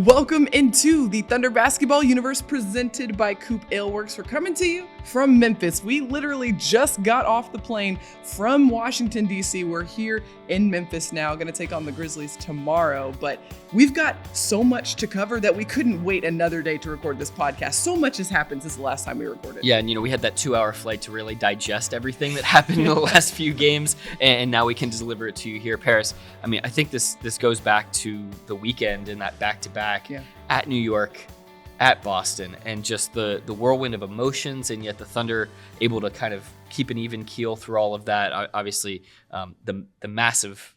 Welcome into the Thunder Basketball Universe presented by COOP Ale Works. We're coming to you from Memphis. We literally just got off the plane from Washington, D.C. We're here in Memphis now, going to take on the Grizzlies tomorrow. But we've got so much to cover that we couldn't wait another day to record this podcast. So much has happened since the last time we recorded. Yeah, and we had that 2-hour flight to really digest everything that happened in the last few games, and now we can deliver it to you here, Paris. I think this goes back to the weekend and that back-to-back at New York, at Boston, and just the whirlwind of emotions, and yet the Thunder able to kind of keep an even keel through all of that. Obviously, the massive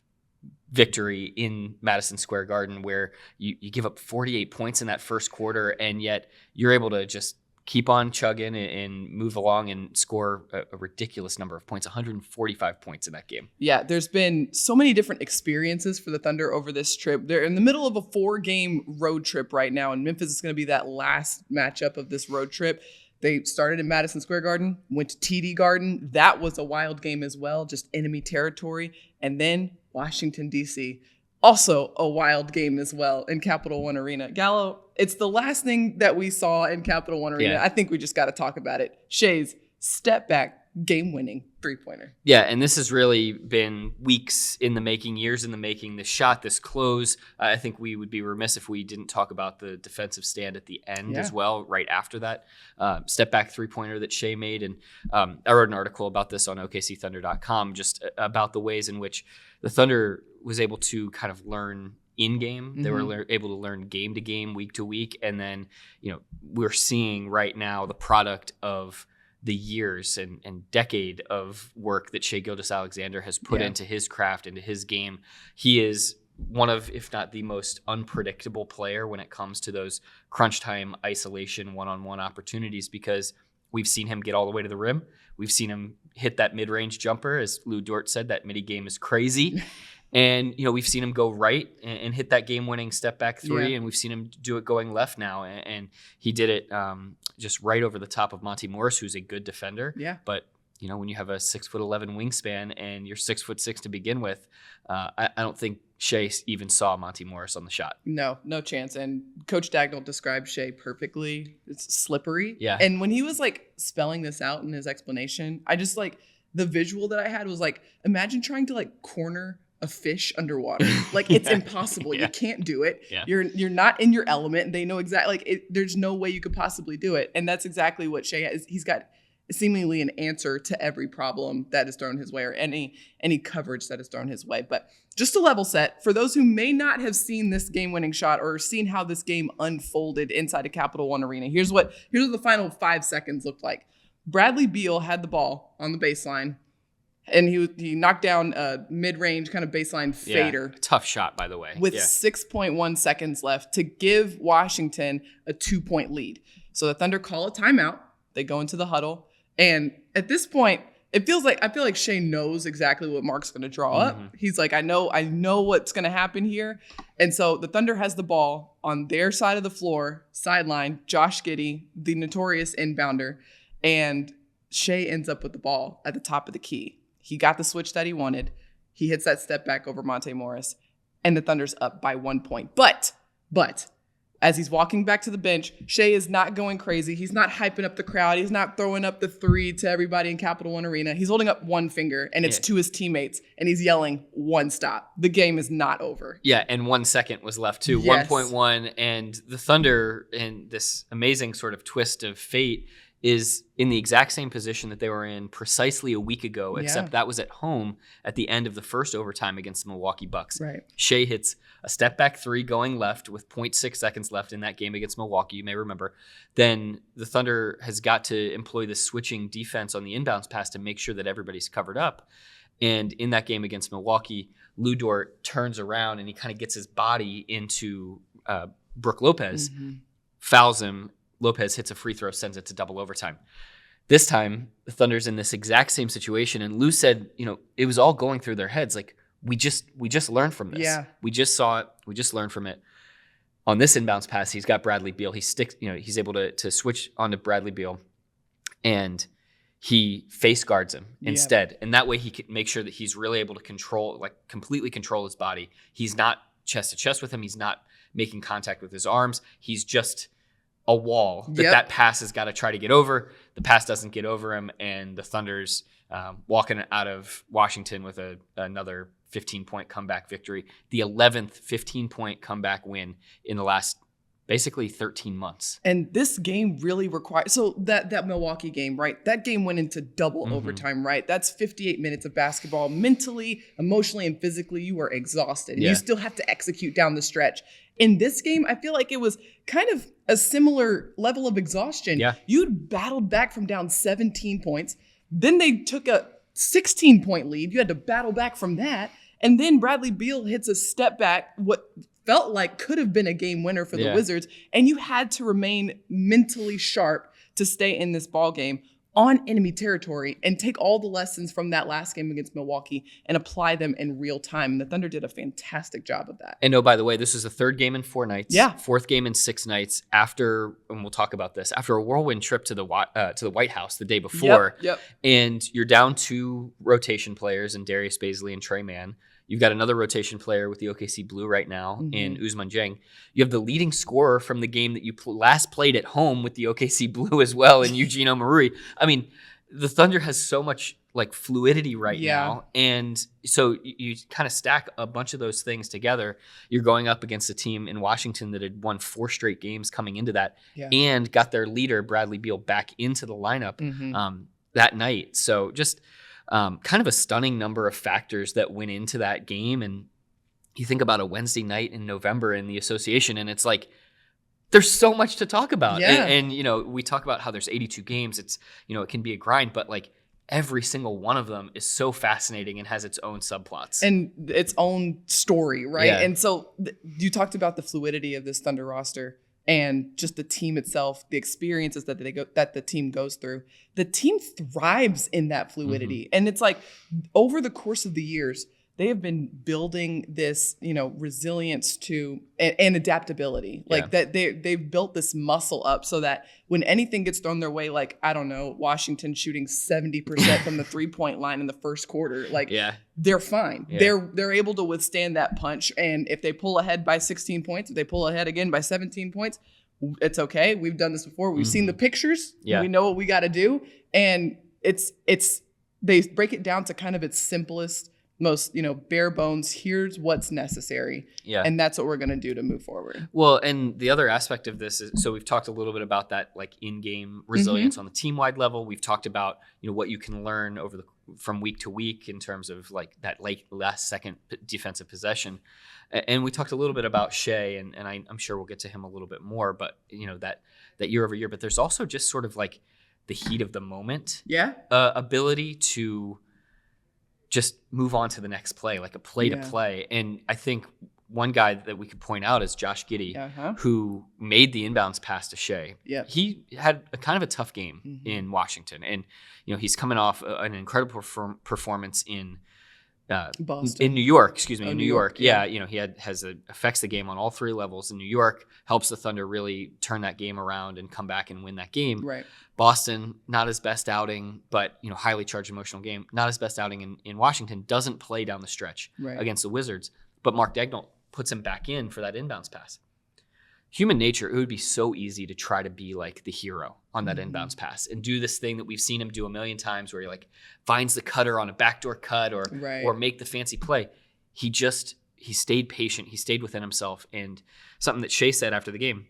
victory in Madison Square Garden where you give up 48 points in that first quarter, and yet you're able to just keep on chugging and move along and score a ridiculous number of points, 145 points in that game. Yeah, there's been so many different experiences for the Thunder over this trip. They're in the middle of a 4-game road trip right now, and Memphis is going to be that last matchup of this road trip. They started in Madison Square Garden, went to TD Garden. That was a wild game as well, just enemy territory. And then Washington, D.C., also a wild game as well in Capital One Arena. Gallo, it's the last thing that we saw in Capital One Arena. Yeah. I think we just got to talk about it. Shea's step back, game-winning three-pointer. Yeah, and this has really been weeks in the making, years in the making. This shot, this close. I think we would be remiss if we didn't talk about the defensive stand at the end as well, right after that. Step back three-pointer that Shea made. And I wrote an article about this on OKCThunder.com, just about the ways in which the Thunder was able to kind of learn in-game. Mm-hmm. They were able to learn game to game, week to week. And then, we're seeing right now the product of the years and decade of work that Shai Gilgeous-Alexander has put into his craft, into his game. He is one of, if not the most unpredictable player when it comes to those crunch time isolation one-on-one opportunities, because we've seen him get all the way to the rim. We've seen him hit that mid-range jumper. As Lou Dort said, that midi game is crazy. And, we've seen him go right and hit that game-winning step-back three, and we've seen him do it going left now. And he did it just right over the top of Monte Morris, who's a good defender. Yeah. But, when you have a 6'11" wingspan and you're 6'6" to begin with, I don't think Shai even saw Monte Morris on the shot. No chance. And Coach Dagnall described Shai perfectly. It's slippery. Yeah. And when he was spelling this out in his explanation, I just the visual that I had was imagine trying to corner a fish underwater. It's impossible. You can't do it. Yeah. You're not in your element. And they know exactly there's no way you could possibly do it. And that's exactly what Shai has. He's got seemingly an answer to every problem that is thrown his way, or any coverage that is thrown his way. But just to level set, for those who may not have seen this game-winning shot or seen how this game unfolded inside of Capital One Arena, here's what the final 5 seconds looked like. Bradley Beal had the ball on the baseline, and he knocked down a mid-range kind of baseline fader. Tough shot, by the way. With 6.1 seconds left to give Washington a 2-point lead. So the Thunder call a timeout. They go into the huddle. And at this point, I feel like Shai knows exactly what Mark's going to draw up. He's like, I know what's going to happen here. And so the Thunder has the ball on their side of the floor, sideline, Josh Giddey, the notorious inbounder. And Shai ends up with the ball at the top of the key. He got the switch that he wanted. He hits that step back over Monte Morris, and the Thunder's up by 1 point. But as he's walking back to the bench, Shai is not going crazy. He's not hyping up the crowd. He's not throwing up the three to everybody in Capital One Arena. He's holding up one finger, and it's to his teammates, and he's yelling, "One stop. The game is not over." Yeah, and 1 second was left too. Yes. 1.1, and the Thunder, in this amazing sort of twist of fate, is in the exact same position that they were in precisely a week ago, except that was at home at the end of the first overtime against the Milwaukee Bucks. Right. Shai hits a step-back three going left with 0.6 seconds left in that game against Milwaukee, you may remember. Then the Thunder has got to employ this switching defense on the inbounds pass to make sure that everybody's covered up. And in that game against Milwaukee, Lou Dort turns around and he kind of gets his body into Brook Lopez, fouls him. Lopez hits a free throw, sends it to double overtime. This time, the Thunder's in this exact same situation, and Lou said, it was all going through their heads. We just learned from this. Yeah. We just saw it. We just learned from it. On this inbounds pass, he's got Bradley Beal. He sticks, he's able to switch onto Bradley Beal, and he face guards him instead. And that way he can make sure that he's really able to completely control his body. He's not chest to chest with him. He's not making contact with his arms. He's just a wall that Yep. that pass has got to try to get over. The pass doesn't get over him, and the Thunder's walking out of Washington with another 15-point comeback victory. The 11th 15-point comeback win in the last basically 13 months. And this game really required, so that Milwaukee game, right? That game went into double overtime, right? That's 58 minutes of basketball. Mentally, emotionally, and physically, you were exhausted. And Yeah. you still have to execute down the stretch. In this game, I feel like it was kind of a similar level of exhaustion. Yeah. You'd battled back from down 17 points. Then they took a 16-point lead. You had to battle back from that. And then Bradley Beal hits a step back, what felt like could have been a game winner for the Yeah. Wizards. And you had to remain mentally sharp to stay in this ball game on enemy territory and take all the lessons from that last game against Milwaukee and apply them in real time. And the Thunder did a fantastic job of that. And oh, by the way, this is the third game in 4 nights. Yeah. Fourth game in 6 nights after, and we'll talk about this, after a whirlwind trip to the White House the day before. Yep. And you're down 2 rotation players in Darius Bazley and Trey Mann. You've got another rotation player with the OKC Blue right now in Ousmane Dieng. You have the leading scorer from the game that you last played at home with the OKC Blue as well in Eugene Omoruyi. I mean, the Thunder has so much like fluidity right now. And so you kind of stack a bunch of those things together. You're going up against a team in Washington that had won 4 straight games coming into that and got their leader, Bradley Beal, back into the lineup that night. So just kind of a stunning number of factors that went into that game. And you think about a Wednesday night in November in the association, and it's like, there's so much to talk about. Yeah. And you know, we talk about how there's 82 games. It's, you know, it can be a grind, but like every single one of them is so fascinating and has its own subplots. And its own story, right? Yeah. And so you talked about the fluidity of this Thunder roster and just the team itself, the experiences that the team goes through. The team thrives in that fluidity. And it's like over the course of the years, they have been building this, you know, resilience to and adaptability. Like that they've built this muscle up so that when anything gets thrown their way, like, I don't know, Washington shooting 70% from the 3-point line in the first quarter, like they're fine. They're able to withstand that punch. And if they pull ahead by 16 points, if they pull ahead again by 17 points, it's okay. We've done this before. We've seen the pictures. We know what we got to do. And it's they break it down to kind of its simplest, most, you know, bare bones. Here's what's necessary. And that's what we're going to do to move forward. Well, and the other aspect of this is, so we've talked a little bit about that, like in-game resilience on the team-wide level. We've talked about, you know, what you can learn from week to week in terms of like that last second defensive possession. And we talked a little bit about Shea, and I'm sure we'll get to him a little bit more, but you know, that year over year, but there's also just sort of like the heat of the moment ability to just move on to the next play, like a play to play. And I think one guy that we could point out is Josh Giddey, who made the inbounds pass to Shea. He had a kind of a tough game in Washington. And, you know, he's coming off an incredible performance in Boston. In New York, excuse me, Oh, in New New York, York. You know, he affects the game on all 3 levels in New York, helps the Thunder really turn that game around and come back and win that game. Right. Boston, not his best outing, but, you know, highly charged emotional game. Not his best outing in Washington, doesn't play down the stretch against the Wizards. But Mark Daigneault puts him back in for that inbounds pass. Human nature, it would be so easy to try to be like the hero on that inbounds pass and do this thing that we've seen him do a million times where he like finds the cutter on a backdoor cut or make the fancy play. He stayed patient. He stayed within himself. And something that Shea said after the game,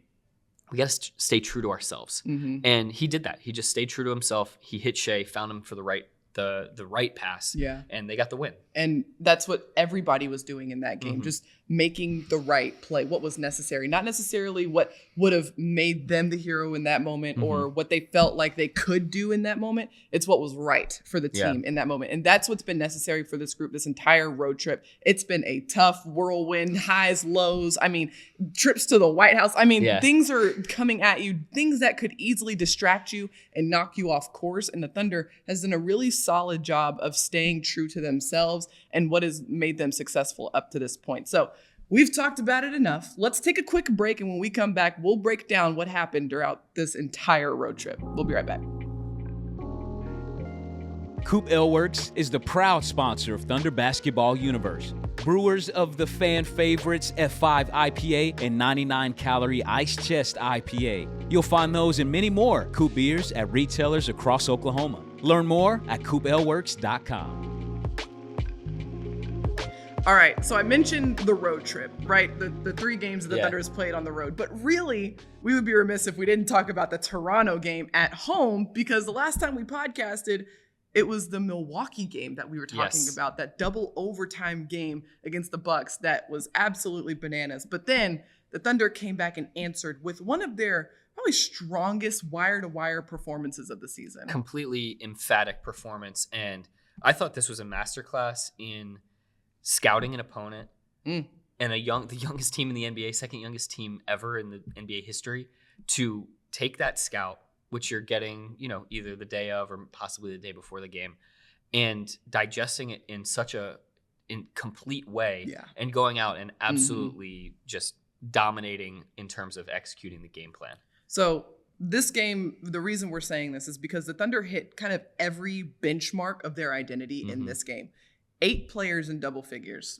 we got to stay true to ourselves. And he did that. He just stayed true to himself. He hit Shea, found him for the right pass. And they got the win. And that's what everybody was doing in that game, just making the right play, what was necessary, not necessarily what would have made them the hero in that moment or what they felt like they could do in that moment. It's what was right for the team in that moment. And that's what's been necessary for this group, this entire road trip. It's been a tough whirlwind, highs, lows. I mean, trips to the White House. I mean, things are coming at you, things that could easily distract you and knock you off course. And the Thunder has done a really solid job of staying true to themselves and what has made them successful up to this point. So we've talked about it enough. Let's take a quick break, and when we come back, we'll break down what happened throughout this entire road trip. We'll be right back. COOP Ale Works is the proud sponsor of Thunder Basketball Universe. Brewers of the fan favorites F5 IPA and 99-calorie Ice Chest IPA. You'll find those and many more COOP beers at retailers across Oklahoma. Learn more at CoopAleWorks.com. All right, so I mentioned the road trip, right? The 3 games that the Thunder has played on the road. But really, we would be remiss if we didn't talk about the Toronto game at home, because the last time we podcasted, it was the Milwaukee game that we were talking about, that double overtime game against the Bucks that was absolutely bananas. But then the Thunder came back and answered with one of their probably strongest wire-to-wire performances of the season. Completely emphatic performance. And I thought this was a masterclass in scouting an opponent and the youngest team in the NBA, second youngest team ever in the NBA history, to take that scout, which you're getting, either the day of or possibly the day before the game, and digesting it in such a complete way and going out and absolutely just dominating in terms of executing the game plan. So this game, the reason we're saying this is because the Thunder hit kind of every benchmark of their identity in this game. 8 players in double figures.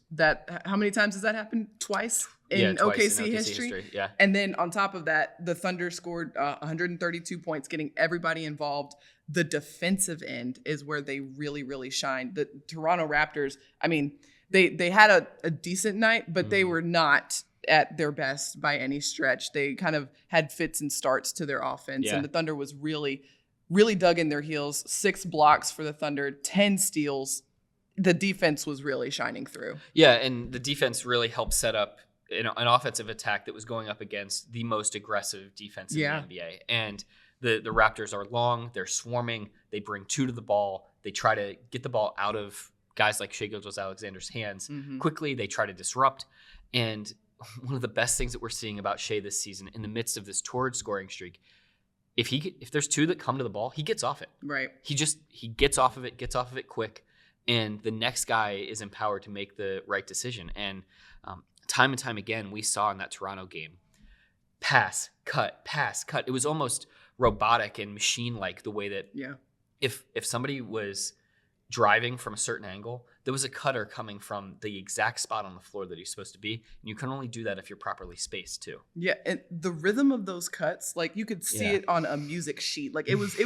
How many times has that happened? Twice in OKC history? Yeah. And then on top of that, the Thunder scored 132 points, getting everybody involved. The defensive end is where they really, really shine. The Toronto Raptors, I mean, they had a decent night, but they were not at their best by any stretch. They kind of had fits and starts to their offense, and the Thunder was really, really dug in their heels. 6 blocks for the Thunder, 10 steals. The defense was really shining through. Yeah, and the defense really helped set up an offensive attack that was going up against the most aggressive defense in the NBA. And the Raptors are long, they're swarming, they bring 2 to the ball, they try to get the ball out of guys like Shai Gilgeous-Alexander's hands quickly, they try to disrupt. And one of the best things that we're seeing about Shai this season, in the midst of this torrid scoring streak, if there's 2 that come to the ball, he gets off it. Right. He gets off of it quick. And the next guy is empowered to make the right decision. And time and time again, we saw in that Toronto game, pass, cut. It was almost robotic and machine-like, the way that if somebody was driving from a certain angle, there was a cutter coming from the exact spot on the floor that he's supposed to be. And you can only do that if you're properly spaced too. Yeah, and the rhythm of those cuts, like you could see it on a music sheet. Like it was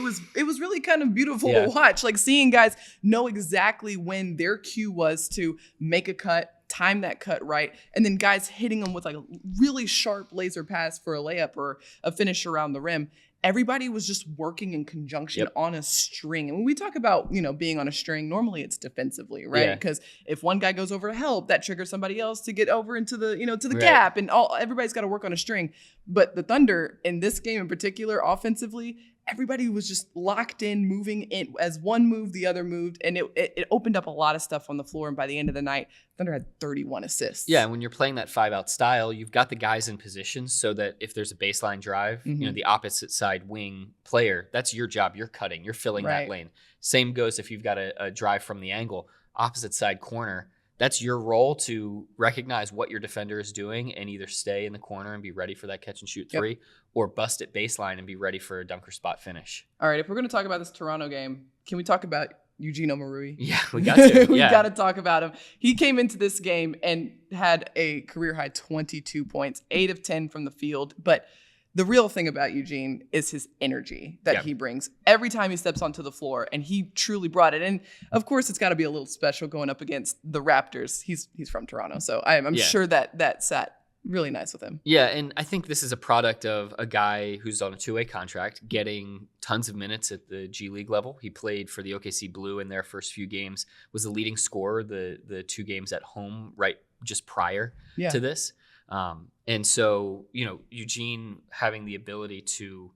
really kind of beautiful to watch. Like seeing guys know exactly when their cue was to make a cut, time that cut right, and then guys hitting them with like a really sharp laser pass for a layup or a finish around the rim. Everybody was just working in conjunction on a string. And when we talk about, being on a string, normally it's defensively, right? Because if one guy goes over to help, that triggers somebody else to get over into the, to the gap, and everybody's got to work on a string. But the Thunder in this game in particular, offensively, everybody was just locked in, moving in. As one moved, the other moved, and it opened up a lot of stuff on the floor. And by the end of the night, Thunder had 31 assists. Yeah, and when you're playing that 5-out style, you've got the guys in position so that if there's a baseline drive, the opposite side wing player, that's your job. You're cutting, you're filling that lane. Same goes if you've got a drive from the angle, opposite side corner. That's your role to recognize what your defender is doing and either stay in the corner and be ready for that catch and shoot 3 or bust at baseline and be ready for a dunker spot finish. All right, if we're going to talk about this Toronto game, can we talk about Eugene Omoruyi? Yeah, we got to. We got to talk about him. He came into this game and had a career-high 22 points, 8 of 10 from the field. But the real thing about Eugene is his energy that he brings every time he steps onto the floor, and he truly brought it. And of course, it's got to be a little special going up against the Raptors. He's from Toronto, so I'm sure that sat really nice with him. Yeah, and I think this is a product of a guy who's on a 2-way contract, getting tons of minutes at the G League level. He played for the OKC Blue in their first few games, was the leading scorer the 2 games at home right just prior to this. And so, Eugene having the ability to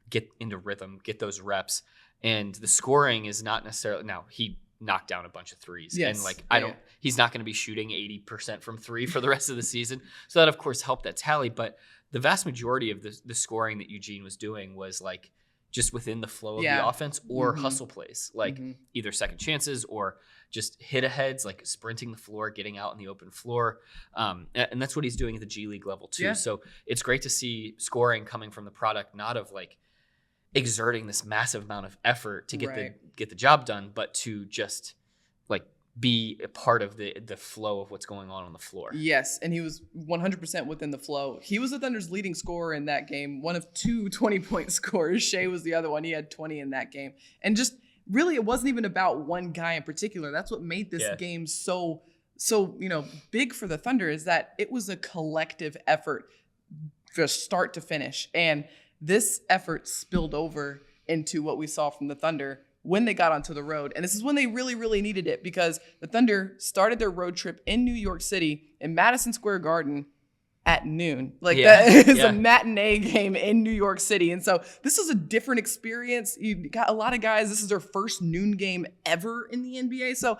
get into rhythm, get those reps, and the scoring is not necessarily, now he knocked down a bunch of threes. Yes. And he's not going to be shooting 80% from 3 for the rest of the season. So that of course helped that tally, but the vast majority of the scoring that Eugene was doing was like just within the flow of the offense or hustle plays, like either second chances or just hit aheads, like sprinting the floor, getting out in the open floor. And that's what he's doing at the G League level too. Yeah. So it's great to see scoring coming from the product, not of like, exerting this massive amount of effort to Right. get the job done, but to just like be a part of the flow of what's going on the floor. Yes, and he was 100% within the flow. He was the Thunder's leading scorer in that game, one of two 20-point scorers. Shea was the other one. He had 20 in that game. And just really, it wasn't even about one guy in particular. That's what made this game so big for the Thunder, is that it was a collective effort from start to finish. And this effort spilled over into what we saw from the Thunder when they got onto the road. And this is when they really, really needed it, because the Thunder started their road trip in New York City in Madison Square Garden at noon. That is a matinee game in New York City. And so this is a different experience. You got a lot of guys, this is their first noon game ever in the NBA. So,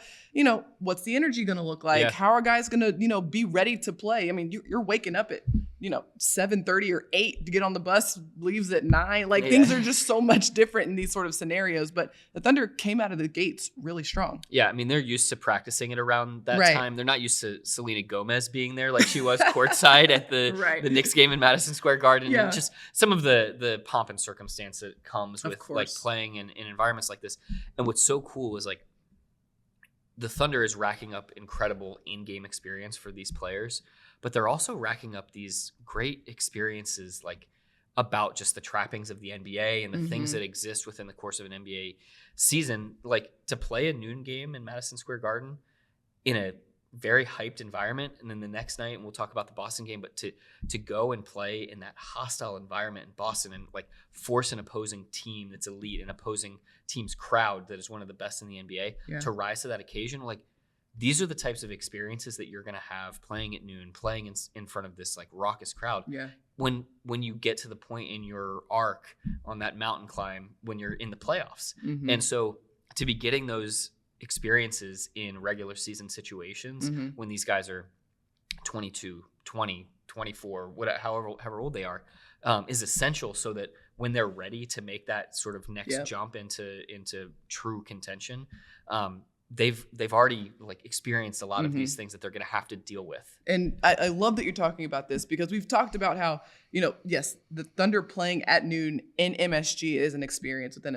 what's the energy going to look like? Yeah. How are guys going to, be ready to play? I mean, you're waking up at 7:30 or 8 to get on the bus, leaves at 9. Things are just so much different in these sort of scenarios. But the Thunder came out of the gates really strong. Yeah, I mean, they're used to practicing it around that time. They're not used to Selena Gomez being there like she was courtside at the Knicks game in Madison Square Garden. Yeah. And just some of the pomp and circumstance that comes with course. playing in environments like this. And what's so cool is the Thunder is racking up incredible in-game experience for these players, but they're also racking up these great experiences about just the trappings of the NBA and the things that exist within the course of an NBA season. To play a noon game in Madison Square Garden in a very hyped environment, and then the next night, and we'll talk about the Boston game, but to go and play in that hostile environment in Boston and force an opposing team that's elite, an opposing team's crowd that is one of the best in the NBA to rise to that occasion, these are the types of experiences that you're going to have playing at noon, playing in front of this raucous crowd. Yeah. When you get to the point in your arc on that mountain climb when you're in the playoffs. And so to be getting those experiences in regular season situations when these guys are 22, 20, 24, whatever, however old they are, is essential, so that when they're ready to make that sort of next jump into true contention, they've already experienced a lot of these things that they're going to have to deal with. And I love that you're talking about this, because we've talked about how, yes, the Thunder playing at noon in MSG is an experience within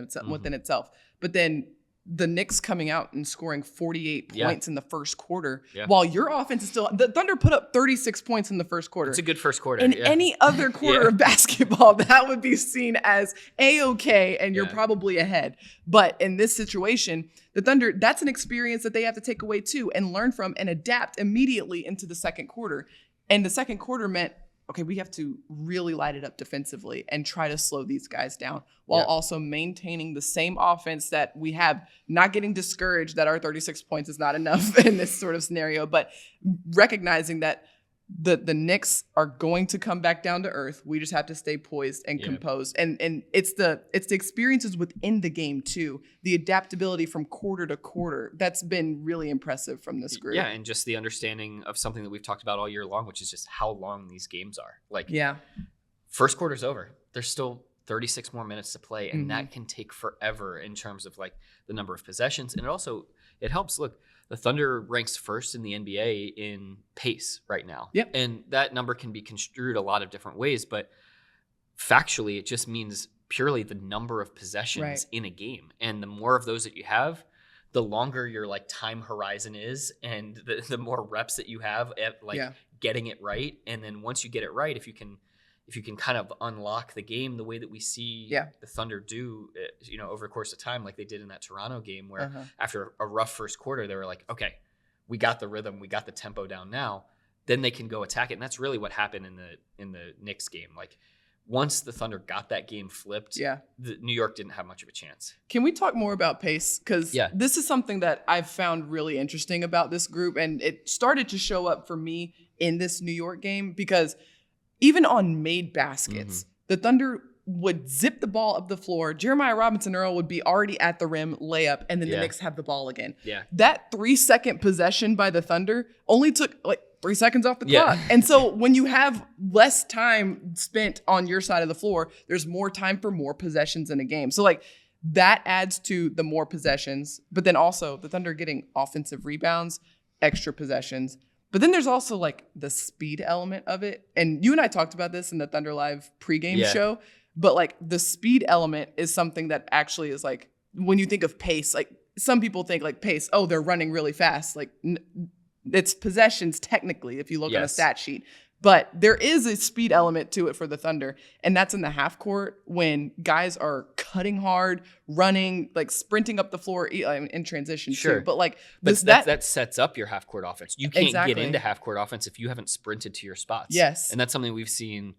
itself. But then the Knicks coming out and scoring 48 points in the first quarter, while your offense is still, the Thunder put up 36 points in the first quarter. It's a good first quarter. In any other quarter of basketball, that would be seen as A-okay, and you're probably ahead. But in this situation, the Thunder, that's an experience that they have to take away too and learn from and adapt immediately into the second quarter. And the second quarter meant, okay, we have to really light it up defensively and try to slow these guys down while also maintaining the same offense that we have, not getting discouraged that our 36 points is not enough in this sort of scenario, but recognizing that the Knicks are going to come back down to earth. We just have to stay poised and composed. And it's the experiences within the game too, the adaptability from quarter to quarter. That's been really impressive from this group. Yeah, and just the understanding of something that we've talked about all year long, which is just how long these games are. First quarter's over. There's still 36 more minutes to play, and that can take forever in terms of the number of possessions. And it helps. Look, the Thunder ranks first in the NBA in pace right now. Yep. And that number can be construed a lot of different ways, but factually, it just means purely the number of possessions in a game. And the more of those that you have, the longer your time horizon is, and the more reps that you have at getting it right. And then once you get it right, if you can kind of unlock the game the way that we see the Thunder do, over the course of time, like they did in that Toronto game, where after a rough first quarter, they were like, okay, we got the rhythm, we got the tempo down now, then they can go attack it. And that's really what happened in the Knicks game. Once the Thunder got that game flipped, the New York didn't have much of a chance. Can we talk more about pace? Because this is something that I've found really interesting about this group, and it started to show up for me in this New York game, because even on made baskets, the Thunder would zip the ball up the floor. Jeremiah Robinson-Earl would be already at the rim, layup, and then the Knicks have the ball again. Yeah. That 3-second possession by the Thunder only took 3 seconds off the clock. And so when you have less time spent on your side of the floor, there's more time for more possessions in a game. So that adds to the more possessions, but then also the Thunder getting offensive rebounds, extra possessions. But then there's also the speed element of it. And you and I talked about this in the Thunder Live pregame show. But like the speed element is something that actually is like, when you think of pace, like some people think like pace, oh, they're running really fast. Like it's possessions technically, if you look on a stat sheet. But there is a speed element to it for the Thunder, and that's in the half court when guys are cutting hard, running, like sprinting up the floor in transition too. But like that sets up your half court offense. You can't Exactly. get into half court offense if you haven't sprinted to your spots. Yes. And that's something we've seen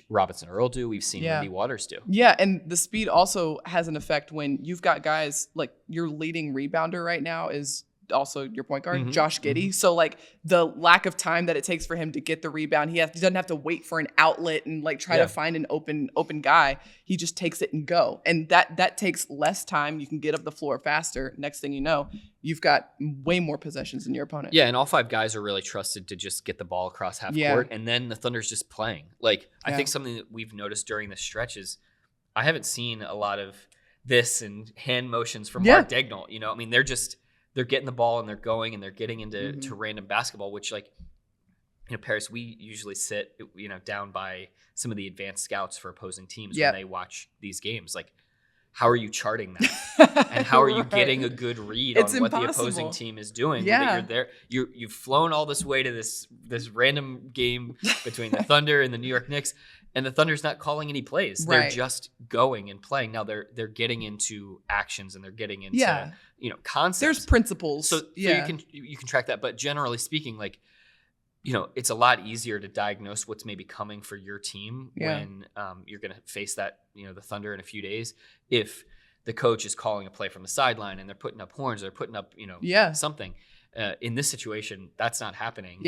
Robinson Earl do. We've seen Wendy Waters do. Yeah, and the speed also has an effect when you've got guys like your leading rebounder right now is also your point guard, Josh Giddey. So like the lack of time that it takes for him to get the rebound, he doesn't have to wait for an outlet and like try to find an open guy. He just takes it and go. And that takes less time. You can get up the floor faster. Next thing you know, you've got way more possessions than your opponent. Yeah, and all 5 guys are really trusted to just get the ball across half court, and then the Thunder's just playing. Like I think something that we've noticed during this stretch is I haven't seen a lot of this and hand motions from Mark Daigneault. You know, I mean, they're getting the ball and they're going and they're getting into to random basketball, which like, you know, Paris, we usually sit, you know, down by some of the advanced scouts for opposing teams when they watch these games. Like, how are you charting that? And how are you getting a good read on what the opposing team is doing? That you're there, you've flown all this way to this random game between the Thunder and the New York Knicks, and the Thunder's not calling any plays. They're just going and playing. Now they're getting into actions and they're getting into you know, concepts. There's principles. So you can track that. But generally speaking, like, you know, it's a lot easier to diagnose what's maybe coming for your team when you're going to face that, you know, the Thunder in a few days. If the coach is calling a play from the sideline and they're putting up horns, they're putting up, you know, something. In this situation, that's not happening.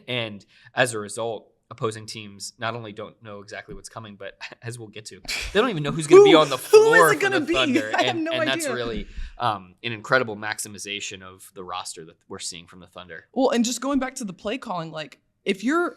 And as a result, opposing teams not only don't know exactly what's coming, but as we'll get to, they don't even know who's going to be on the floor for the Thunder. I have no idea. That's really an incredible maximization of the roster that we're seeing from the Thunder. Well, and just going back to the play calling, like if you're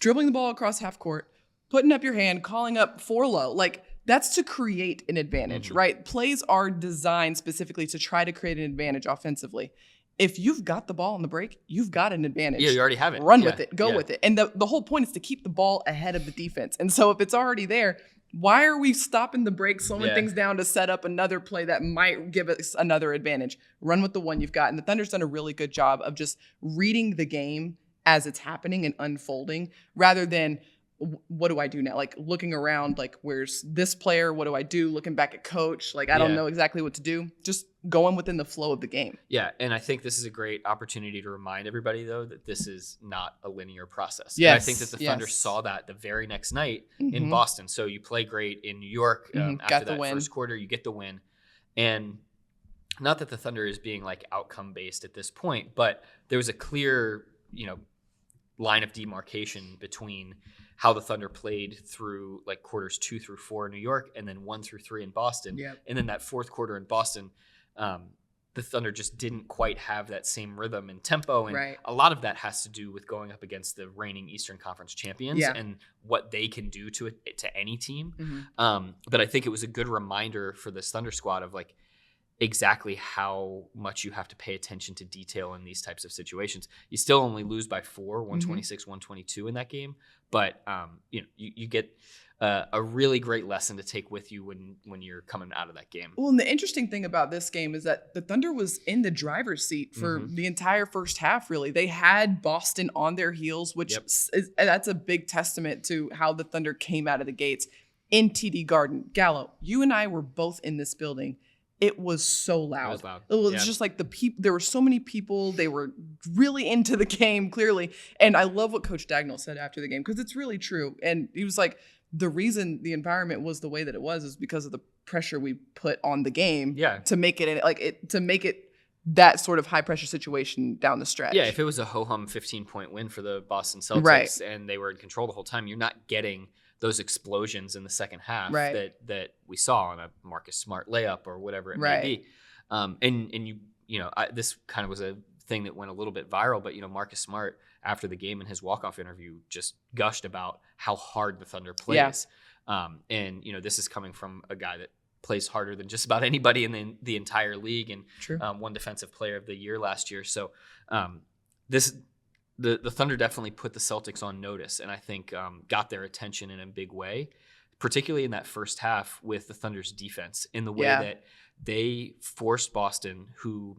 dribbling the ball across half court, putting up your hand, calling up 4 low, like that's to create an advantage, right? Plays are designed specifically to try to create an advantage offensively. If you've got the ball on the break, you've got an advantage. Yeah, you already have it. Run with it. Go with it. And the whole point is to keep the ball ahead of the defense. And so if it's already there, why are we stopping the break, slowing things down to set up another play that might give us another advantage? Run with the one you've got. And the Thunder's done a really good job of just reading the game as it's happening and unfolding rather than what do I do now? Like looking around, like where's this player? What do I do? Looking back at coach, like I don't know exactly what to do. Just going within the flow of the game. Yeah, and I think this is a great opportunity to remind everybody, though, that this is not a linear process. Yes, and I think that the Thunder saw that the very next night in Boston. So you play great in New York after that first quarter, you get the win. And not that the Thunder is being like outcome based at this point, but there was a clear, you know, line of demarcation between how the Thunder played through like quarters 2 through 4 in New York and then 1 through 3 in Boston. And then that fourth quarter in Boston, the Thunder just didn't quite have that same rhythm and tempo. And a lot of that has to do with going up against the reigning Eastern Conference champions and what they can do to any team. But I think it was a good reminder for this Thunder squad of like exactly how much you have to pay attention to detail in these types of situations. You still only lose by 4, 126, 122 in that game. But you know, you get a really great lesson to take with you when you're coming out of that game. Well, and the interesting thing about this game is that the Thunder was in the driver's seat for the entire first half, really. They had Boston on their heels, which that's a big testament to how the Thunder came out of the gates in TD Garden. Gallo, you and I were both in this building. It was so loud. It was loud. It was just like there were so many people. They were really into the game, clearly. And I love what Coach Daigneault said after the game because it's really true. And he was like, the reason the environment was the way that it was is because of the pressure we put on the game to make it that sort of high pressure situation down the stretch. Yeah, if it was a ho-hum 15-point win for the Boston Celtics and they were in control the whole time, you're not getting those explosions in the second half that we saw on a Marcus Smart layup or whatever it may be. And you know, this kind of was a thing that went a little bit viral, but you know, Marcus Smart after the game in his walk-off interview just gushed about how hard the Thunder plays. And you know, this is coming from a guy that plays harder than just about anybody in the entire league and won Defensive Player of the Year last year. So the Thunder definitely put the Celtics on notice and I think got their attention in a big way. particularly in that first half with the Thunder's defense, in the way Yeah. that they forced Boston, who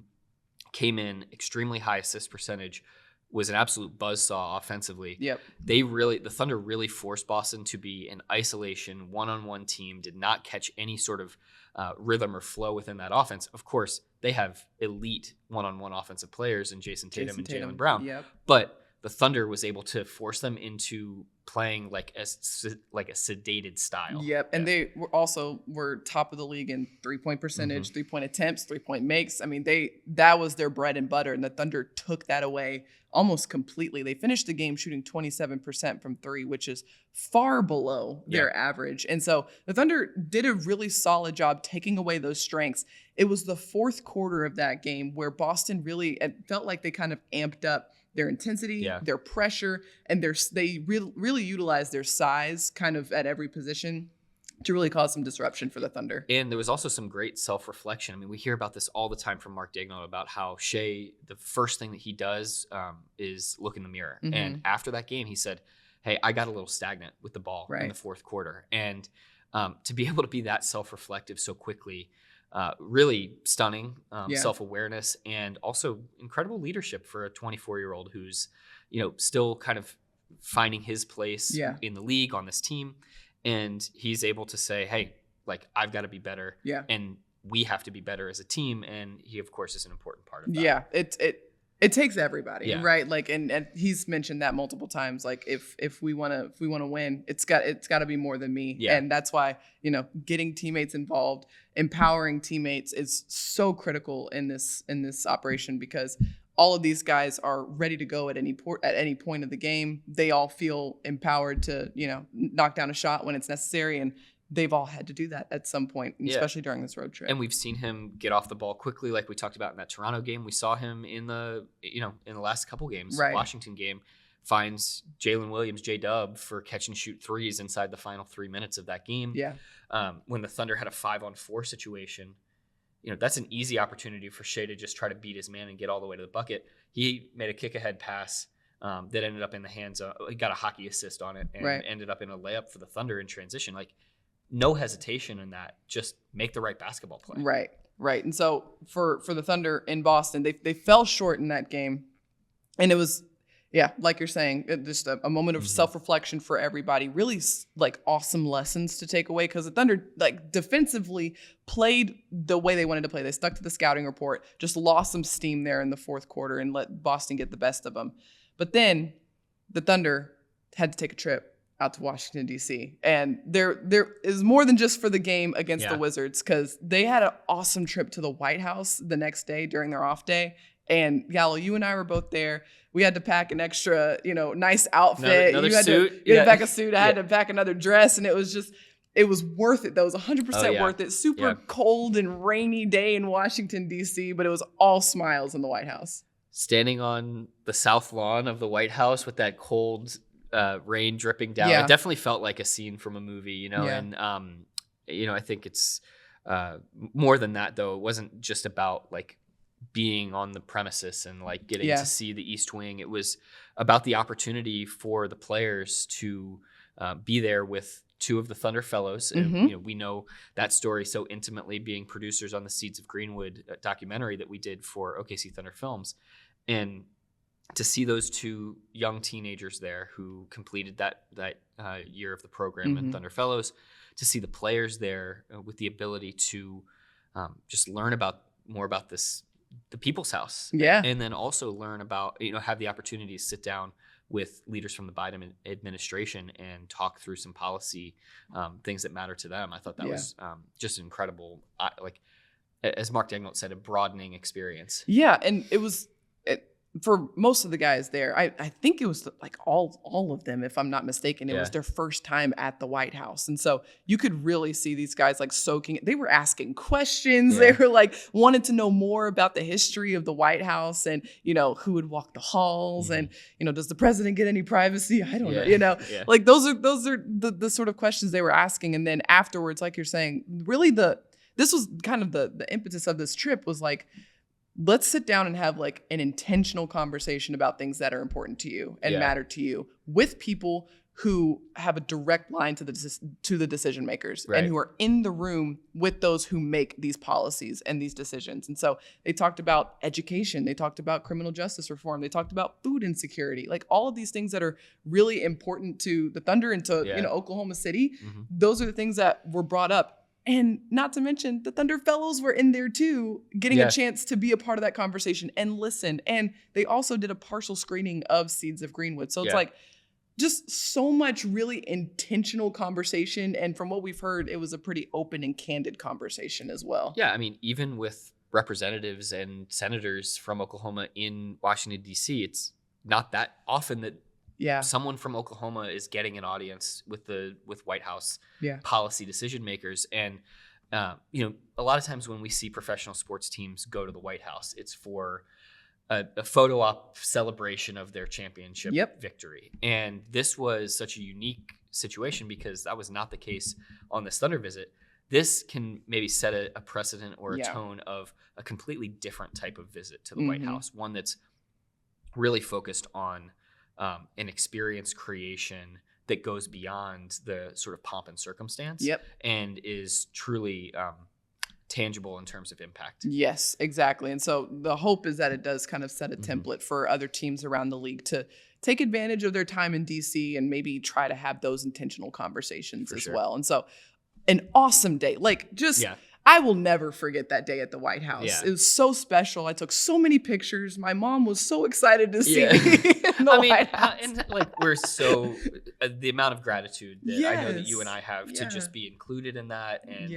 came in extremely high assist percentage, was an absolute buzzsaw offensively. Yep. The Thunder really forced Boston to be an isolation, one-on-one team, did not catch any sort of rhythm or flow within that offense. Of course, they have elite one-on-one offensive players in Jason Tatum and Jaylen Brown. Yep. But the Thunder was able to force them into playing like a sedated style. Yep. And they were top of the league in 3-point percentage, 3-point attempts, 3-point makes. I mean, that was their bread and butter, and the Thunder took that away almost completely. They finished the game shooting 27% from 3, which is far below their average. And so the Thunder did a really solid job taking away those strengths. It was the fourth quarter of that game where Boston it felt like they kind of amped up their intensity, their pressure, and they really utilized their size kind of at every position to really cause some disruption for the Thunder. And there was also some great self-reflection. I mean, we hear about this all the time from Mark Daigneault about how Shea, the first thing that he does is look in the mirror. And after that game, he said, hey, I got a little stagnant with the ball in the fourth quarter. And to be able to be that self-reflective so quickly, really stunning self-awareness, and also incredible leadership for a 24-year-old who's, still kind of finding his place in the league on this team. And he's able to say, hey, like, I've got to be better. Yeah. And we have to be better as a team. And he, of course, is an important part of that. Yeah. It takes everybody, right? Like, and he's mentioned that multiple times. Like, if we want to win, it's got to be more than me. Yeah. And that's why, getting teammates involved, empowering teammates is so critical in this operation, because all of these guys are ready to go at any point of the game. They all feel empowered to, knock down a shot when it's necessary. And they've all had to do that at some point, especially during this road trip. And we've seen him get off the ball quickly, like we talked about in that Toronto game. We saw him in the last couple games. Right. Washington game, finds Jalen Williams, J-Dub, for catch and shoot threes inside the final 3 minutes of that game. Yeah. When the Thunder had a 5-on-4 situation, that's an easy opportunity for Shea to just try to beat his man and get all the way to the bucket. He made a kick-ahead pass that ended up in the hands of, he got a hockey assist on it, and ended up in a layup for the Thunder in transition. Like, no hesitation in that. Just make the right basketball play. Right. And so for the Thunder in Boston, they fell short in that game. And it was, like you're saying, just a moment of self-reflection for everybody. Really, like, awesome lessons to take away, because the Thunder, like, defensively played the way they wanted to play. They stuck to the scouting report, just lost some steam there in the fourth quarter and let Boston get the best of them. But then the Thunder had to take a trip out to Washington, D.C. And there is more than just for the game against the Wizards, because they had an awesome trip to the White House the next day during their off day. And Gallo, you and I were both there. We had to pack an extra, nice outfit. Another you had suit. to pack a suit. I had to pack another dress, and it was worth it. That was 100% worth it. Super cold and rainy day in Washington, D.C., but it was all smiles in the White House. Standing on the south lawn of the White House with that cold rain dripping down. It definitely felt like a scene from a movie, and I think it's more than that, though. It wasn't just about, like, being on the premises and, like, getting to see the East Wing. It was about the opportunity for the players to be there with two of the Thunder Fellows. And, we know that story so intimately, being producers on the Seeds of Greenwood documentary that we did for OKC Thunder Films. And to see those two young teenagers there who completed that year of the program in Thunder Fellows, to see the players there with the ability to just learn more about the People's House. Yeah. And then also learn about, have the opportunity to sit down with leaders from the Biden administration and talk through some policy things that matter to them. I thought that was just an incredible, as Mark Daigneault said, a broadening experience. Yeah, and it was... for most of the guys there, I think it was like all of them, if I'm not mistaken, it was their first time at the White House. And so you could really see these guys, like, soaking it. They were asking questions. They were, like, wanted to know more about the history of the White House and, who would walk the halls and, does the president get any privacy? I don't know, like, those are the sort of questions they were asking. And then afterwards, like you're saying, really this was kind of the impetus of this trip, was like, let's sit down and have, like, an intentional conversation about things that are important to you and matter to you with people who have a direct line to the decision makers Right. and who are in the room with those who make these policies and these decisions. And so they talked about education, they talked about criminal justice reform, they talked about food insecurity, like all of these things that are really important to the Thunder and to Oklahoma City. Those are the things that were brought up. And not to mention the Thunder Fellows were in there too, getting a chance to be a part of that conversation and listen. And they also did a partial screening of Seeds of Greenwood. So it's like, just so much really intentional conversation. And from what we've heard, it was a pretty open and candid conversation as well. Yeah, I mean, even with representatives and senators from Oklahoma in Washington, D.C., it's not that often that someone from Oklahoma is getting an audience with White House policy decision makers. And, a lot of times when we see professional sports teams go to the White House, it's for a photo op celebration of their championship victory. And this was such a unique situation because that was not the case on this Thunder visit. This can maybe set a precedent or a tone of a completely different type of visit to the White House, one that's really focused on an experience creation that goes beyond the sort of pomp and circumstance and is truly tangible in terms of impact. Yes, exactly. And so the hope is that it does kind of set a template for other teams around the league to take advantage of their time in DC and maybe try to have those intentional conversations as well. And so an awesome day. I will never forget that day at the White House. Yeah. It was so special. I took so many pictures. My mom was so excited to see me in the White House. And we're so the amount of gratitude that I know that you and I have to just be included in that. And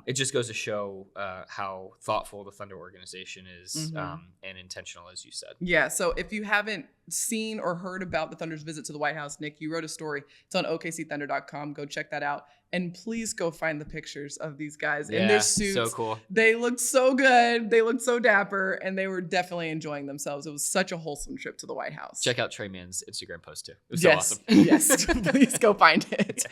it just goes to show how thoughtful the Thunder organization is and intentional, as you said. Yeah. So if you haven't seen or heard about the Thunder's visit to the White House, Nick, you wrote a story. It's on OKCThunder.com. Go check that out. And please go find the pictures of these guys in their suits. So cool. They looked so good. They looked so dapper. And they were definitely enjoying themselves. It was such a wholesome trip to the White House. Check out Trey Mann's Instagram post, too. It was so awesome. Yes. Please go find it.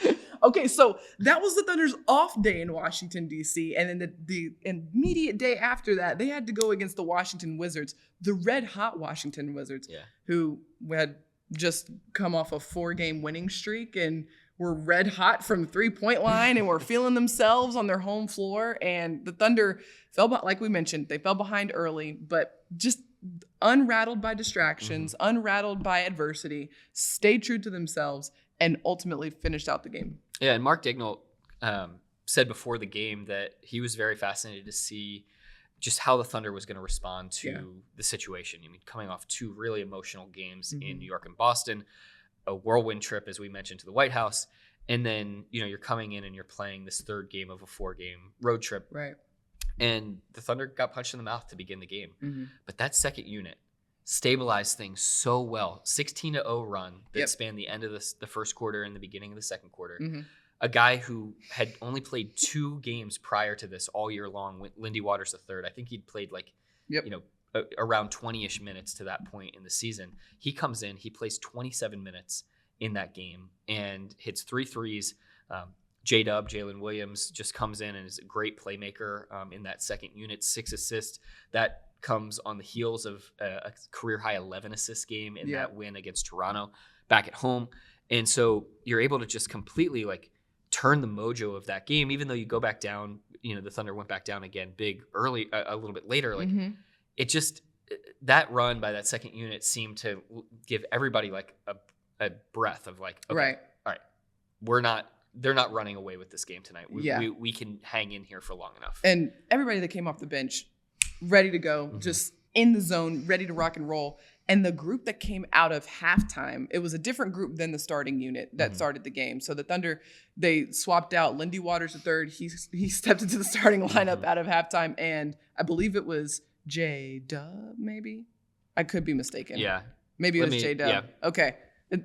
Okay, so that was the Thunder's off day in Washington, D.C. And then the immediate day after that, they had to go against the Washington Wizards, the red-hot Washington Wizards, who had just come off a 4-game winning streak and were red hot from the 3-point line and were feeling themselves on their home floor. And the Thunder fell behind, like we mentioned, they fell behind early, but just unrattled by distractions, unrattled by adversity, stayed true to themselves, and ultimately finished out the game. Yeah, and Mark Daigneault said before the game that he was very fascinated to see just how the Thunder was going to respond to the situation. I mean, coming off 2 really emotional games in New York and Boston, a whirlwind trip, as we mentioned, to the White House. And then, you're coming in and you're playing this 3rd game of a 4-game road trip. Right. And the Thunder got punched in the mouth to begin the game. But that second unit stabilized things so well. 16-0 run that spanned the end of the first quarter and the beginning of the second quarter. A guy who had only played 2 games prior to this all year long, Lindy Waters III. I think he'd played around 20-ish minutes to that point in the season. He comes in, he plays 27 minutes in that game and hits 3 threes. J-Dub, Jalen Williams, just comes in and is a great playmaker in that second unit, 6 assists. That comes on the heels of a career-high 11 assist game in that win against Toronto back at home. And so you're able to just completely turn the mojo of that game, even though you go back down, the Thunder went back down again big early, a little bit later. It just, that run by that second unit seemed to give everybody a breath of okay, all right, they're not running away with this game tonight. We can hang in here for long enough. And everybody that came off the bench, ready to go, just in the zone, ready to rock and roll. And the group that came out of halftime, it was a different group than the starting unit that started the game. So the Thunder, they swapped out Lindy Waters III. He stepped into the starting lineup out of halftime. And I believe it was J-Dub, maybe? I could be mistaken. Yeah. Maybe it was J-Dub. Yeah. Okay. We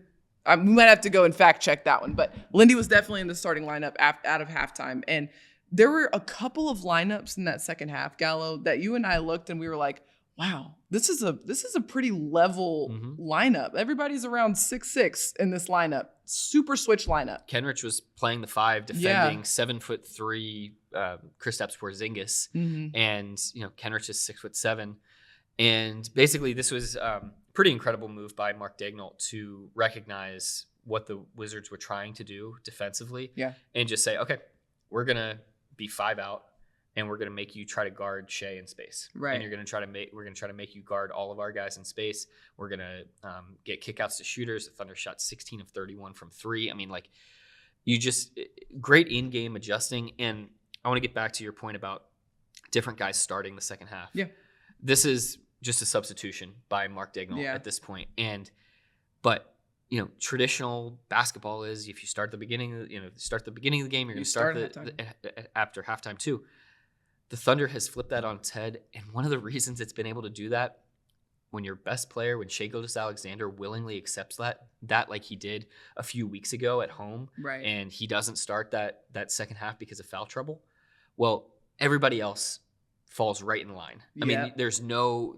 might have to go and fact check that one. But Lindy was definitely in the starting lineup out of halftime. And there were a couple of lineups in that second half, Gallo, that you and I looked and we were like, wow, this is a pretty level lineup. Everybody's around 6'6" in this lineup. Super switch lineup. Kenrich was playing the 5, defending 7'3" Kristaps Porzingis, and Kenrich is 6'7", and basically this was a pretty incredible move by Mark Daigneault to recognize what the Wizards were trying to do defensively. Yeah. And just say, okay, we're going to be 5 out and we're going to make you try to guard Shea in space. Right. And we're going to try to make you guard all of our guys in space. We're going to get kickouts to shooters. The Thunder shot 16 of 31 from 3. I mean, like, great in-game adjusting. And I want to get back to your point about different guys starting the second half. Yeah. This is just a substitution by Mark Daigneault at this point. But traditional basketball is if you start the beginning of the game, you're going to start after halftime too. The Thunder has flipped that on its head. And one of the reasons it's been able to do that, when your best player, when Shai Gilgeous-Alexander willingly accepts that like he did a few weeks ago at home, right, and he doesn't start that second half because of foul trouble, well, everybody else falls right in line. I mean, there's no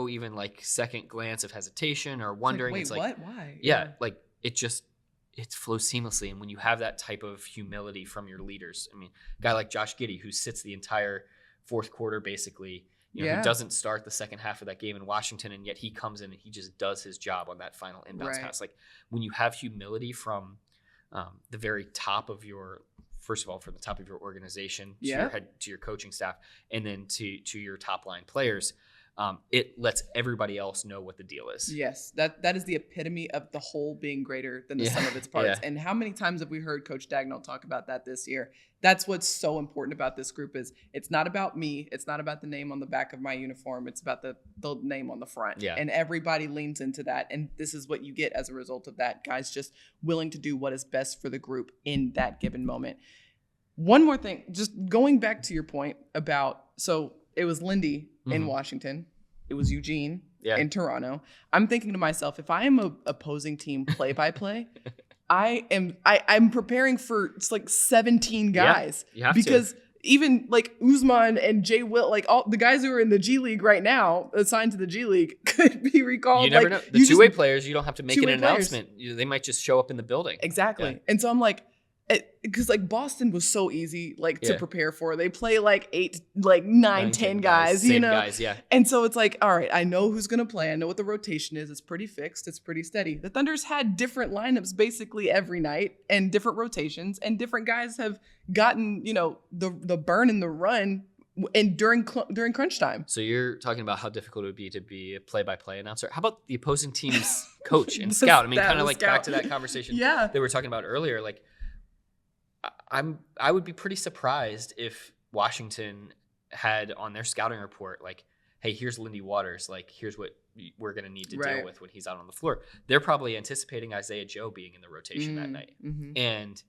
even like second glance of hesitation or wondering. It's like, wait, what? Why? Yeah, like it flows seamlessly. And when you have that type of humility from your leaders, I mean, a guy like Josh Giddey, who sits the entire fourth quarter basically, who doesn't start the second half of that game in Washington, and yet he comes in and he just does his job on that final inbounds pass. Like, when you have humility from the very top of your, first of all, from the top of your organization to your head, to your coaching staff, and then to your top line players, it lets everybody else know what the deal is. Yes, that is the epitome of the whole being greater than the sum of its parts. And how many times have we heard Coach Daigneault talk about that this year? That's what's so important about this group is it's not about me. It's not about the name on the back of my uniform. It's about the name on the front. Yeah. And everybody leans into that. And this is what you get as a result of that. Guys just willing to do what is best for the group in that given moment. One more thing, just going back to your point about, so it was Lindy in Washington. It was Eugene in Toronto. I'm thinking to myself, if I am a opposing team play-by-play, I'm preparing for it's like 17 guys. You have because even like Usman and Jay Will, like all the guys who are in the G League right now, assigned to the G League, could be recalled. You never know. The two-way players, you don't have to make an announcement. They might just show up in the building. Exactly. Yeah. And so I'm like, because like Boston was so easy to prepare for. They play like 9, 10 guys, Same guys, yeah. And so it's like, all right, I know who's going to play. I know what the rotation is. It's pretty fixed. It's pretty steady. The Thunder's had different lineups basically every night and different rotations, and different guys have gotten, the burn and the run and during crunch time. So you're talking about how difficult it would be to be a play-by-play announcer. How about the opposing team's coach and scout? I mean, kind of like back to that conversation that we were talking about earlier, like, I would be pretty surprised if Washington had on their scouting report, like, hey, here's Lindy Waters. Like, here's what we're going to need to deal with when he's out on the floor. They're probably anticipating Isaiah Joe being in the rotation that night. Mm-hmm. And,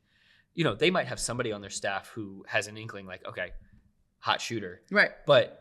they might have somebody on their staff who has an inkling like, okay, hot shooter. Right. But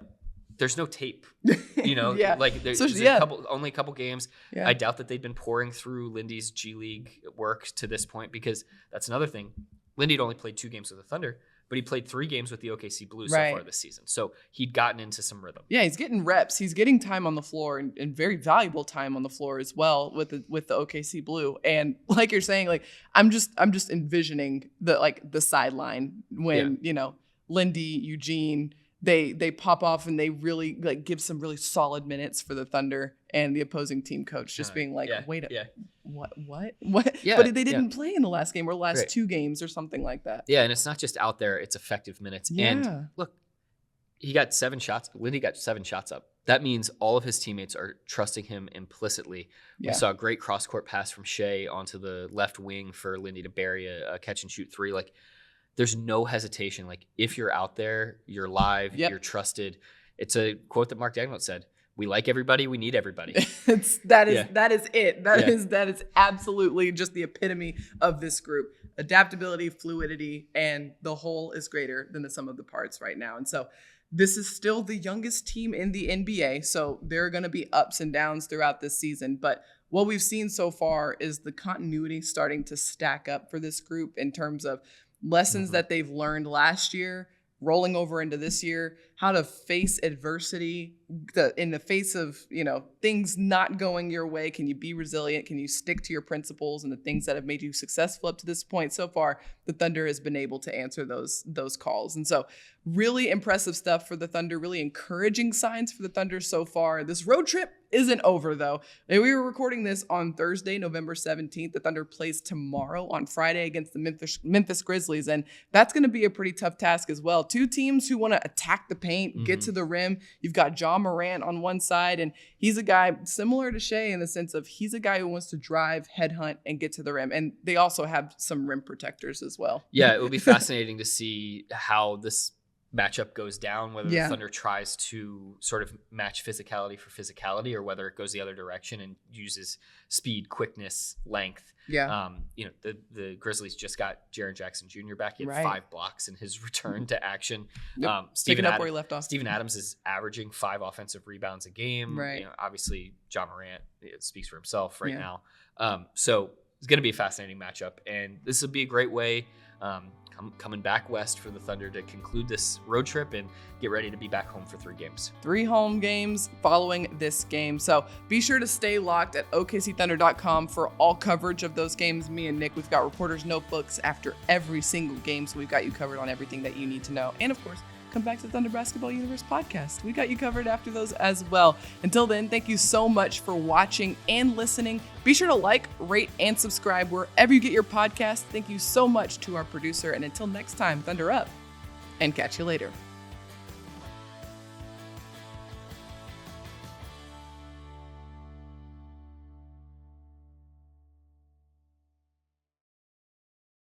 there's no tape, like there's only a couple games. Yeah. I doubt that they've been pouring through Lindy's G League work to this point, because that's another thing. Lindy had only played 2 games with the Thunder, but he played 3 games with the OKC Blues so far this season. So he'd gotten into some rhythm. Yeah, he's getting reps. He's getting time on the floor and very valuable time on the floor as well with the OKC Blue. And like you're saying, like I'm just envisioning the sideline when Lindy, Eugene, they pop off and they really give some really solid minutes for the Thunder, and the opposing team coach just being like, wait, what? Yeah, but they didn't play in the last game or the last 2 games or something like that. Yeah, and it's not just out there; it's effective minutes. Yeah. And look, he got 7 shots. Lindy got 7 shots up. That means all of his teammates are trusting him implicitly. We saw a great cross-court pass from Shai onto the left wing for Lindy to bury a catch-and-shoot 3. Like, there's no hesitation. Like, if you're out there, you're live, you're trusted. It's a quote that Mark Daigneault said. We like everybody. We need everybody. That is it. That is absolutely just the epitome of this group. Adaptability, fluidity, and the whole is greater than the sum of the parts right now. And so this is still the youngest team in the NBA. So there are going to be ups and downs throughout this season. But what we've seen so far is the continuity starting to stack up for this group in terms of lessons that they've learned last year, rolling over into this year, how to face adversity in the face of, things not going your way, can you be resilient? Can you stick to your principles and the things that have made you successful up to this point? So far, the Thunder has been able to answer those calls. And so really impressive stuff for the Thunder, really encouraging signs for the Thunder so far. This road trip isn't over, though. We were recording this on Thursday, November 17th. The Thunder plays tomorrow on Friday against the Memphis Grizzlies, and that's going to be a pretty tough task as well. Two teams who want to attack the paint, get to the rim. You've got John Morant on one side, and he's a guy similar to Shea in the sense of he's a guy who wants to drive, headhunt, and get to the rim. And they also have some rim protectors as well. Yeah, it will be fascinating to see how this matchup goes down, whether the Thunder tries to sort of match physicality for physicality or whether it goes the other direction and uses speed, quickness, length. Yeah. The Grizzlies just got Jaren Jackson Jr. back. He had Right. 5 blocks in his return to action. Yep. Picking up where he left off. Steven Adams is averaging 5 offensive rebounds a game. Right. Obviously, John Morant, it speaks for himself right now. So it's going to be a fascinating matchup, and this will be a great way coming back west for the Thunder to conclude this road trip and get ready to be back home for 3 games. 3 home games following this game. So be sure to stay locked at OKCThunder.com for all coverage of those games. Me and Nick, we've got reporters' notebooks after every single game, so we've got you covered on everything that you need to know. And of course, come back to the Thunder Basketball Universe podcast. We got you covered after those as well. Until then, thank you so much for watching and listening. Be sure to like, rate, and subscribe wherever you get your podcast. Thank you so much to our producer. And until next time, Thunder up and catch you later.